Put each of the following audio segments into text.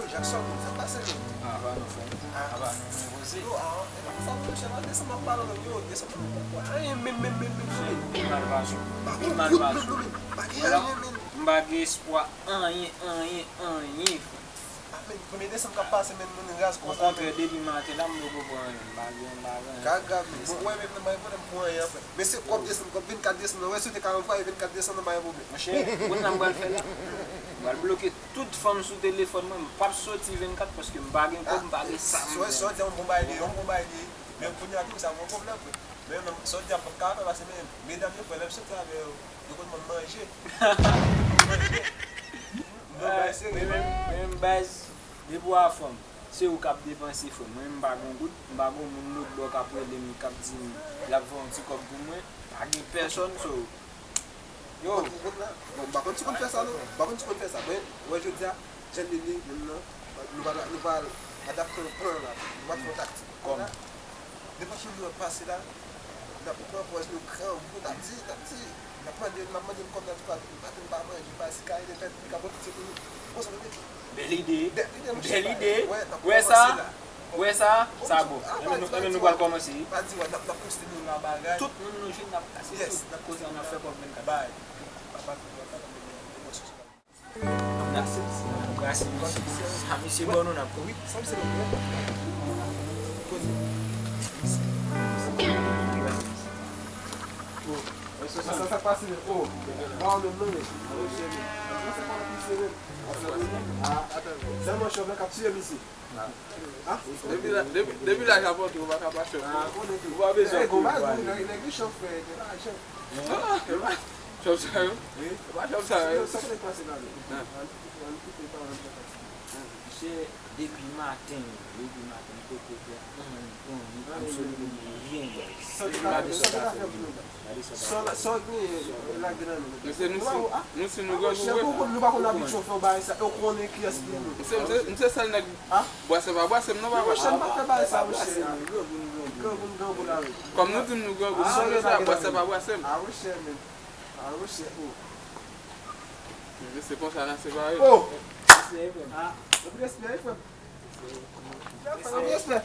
Yo, Jackson, fè pasè yo. Ava nou fè. Ava nou negose. Yo, sa mwen chè la, desa mwen palo nan yo, desa mwen palo. Aye, men. Malvasyon. Mbage espwa anye. Pweme desa mwen ka pase men mwen gaz Mwen konsan. kontre debi mate la mwen go pou anye. Mbage. Gaga, wè men nan maye pou dem pou anye apè. Men se kop desa mwen, kop 24 desa mwen, wè soute 43 24 desa nan maye pou be. Mwen chè, wè nan mwen fè la. Mwen bloke tout fòm sou telefon mwen, mwen pap soti 24 pwoske mbage kop mbage sa mwen. Sote yon bombay di, men pou nye aki sa mwen problem pou. Men yon sote yon pot kato la se men, medan yon pou elep sote la ve yon kon mwen manje. Mwen mbaz, de pou a fòm, se ou kap depansi fòm, mwen mbagon gout, mbagon moun nou do kap wè demi kap di la vòn ti kop pou mwen, agi person so. Yo, bakon ti kon fè sa nou, wè jò diya, jen li, nou va adapte nou plan la, nou va fòn takti. Kom. Depa chou nou pase la, nou pou plan pou wè nou kran, nou takti, la plan de maman di mkom nan tou pa, baten pa manje, pa si ka yon fè, pi ka boti se pou nou. Pou sa nou de? Bel ide. Wè sa, sa go. Eme nou gwa komansi. Pa di wè, nap koste nou la bagay. Tout nou nou jen nap kase. Yes, nap kote an fè pou ven Bye. Merci. Ami si bon nou nap kou. Sam se nou. Ça passe oh, on le nom. C'est mon chemin capturé ici. Depuis la capote, on va capter. On va besoin de combat, il est chauffé, Chauffé ça. Oui. Va chauffé ça. Ça fait passer là. Depuis matin,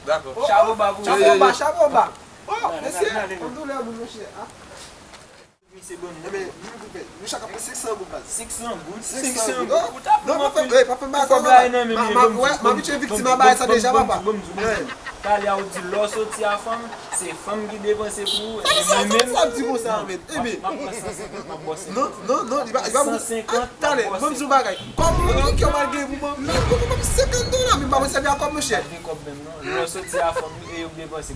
D'accord. Chaboba. Oh, monsieur, on doit le monsieur. C'est bon. Nous chacun 600 gouttes. 600 gouttes. 600 gouttes. Non, ma vie est victime à ça déjà, papa. Quand il y a du l'eau sorti à femme, c'est femme qui dépense pour. Ça dit pour ça, mais. Non, il va. Attendez, bon, je bagaille. Comme qui a marqué, vous m'avez 50 $, mais pas servir comme cher. L'eau sorti à femme et vous dépensez.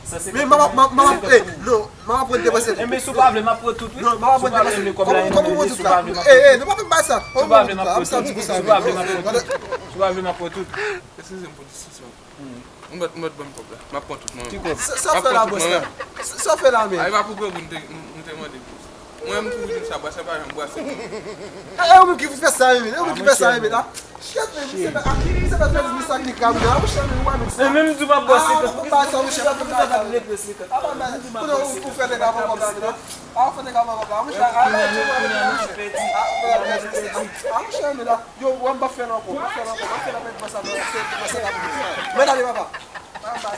Ça c'est. Mais maman, non, maman pour dépenser. Mais sous pas vraiment pour tout. Non, maman pour dépenser. Comment vous dites ça? Ne pas faire ça. Tu vas vraiment pour tout. On va bon problème. Ma prend tout monde. Ça fait la bosse. Ça fait la merde. Il va pour que vous me demandez. Moi même pour dire ça boire ça pas j'en bois ça. Eh on qui fait ça on qui fait ça là. Chef c'est pas qui c'est pas faire du sac ni câble. Ah chef moi même. Même tu vas bosser que pas ça chef pas ça les précis. Ah mais pour faire des gars comme ça. Ah faire des gars comme ça. Ah chef mais là yo on va faire encore. On va faire la mettre ça. Mais allez papa. Ah ça.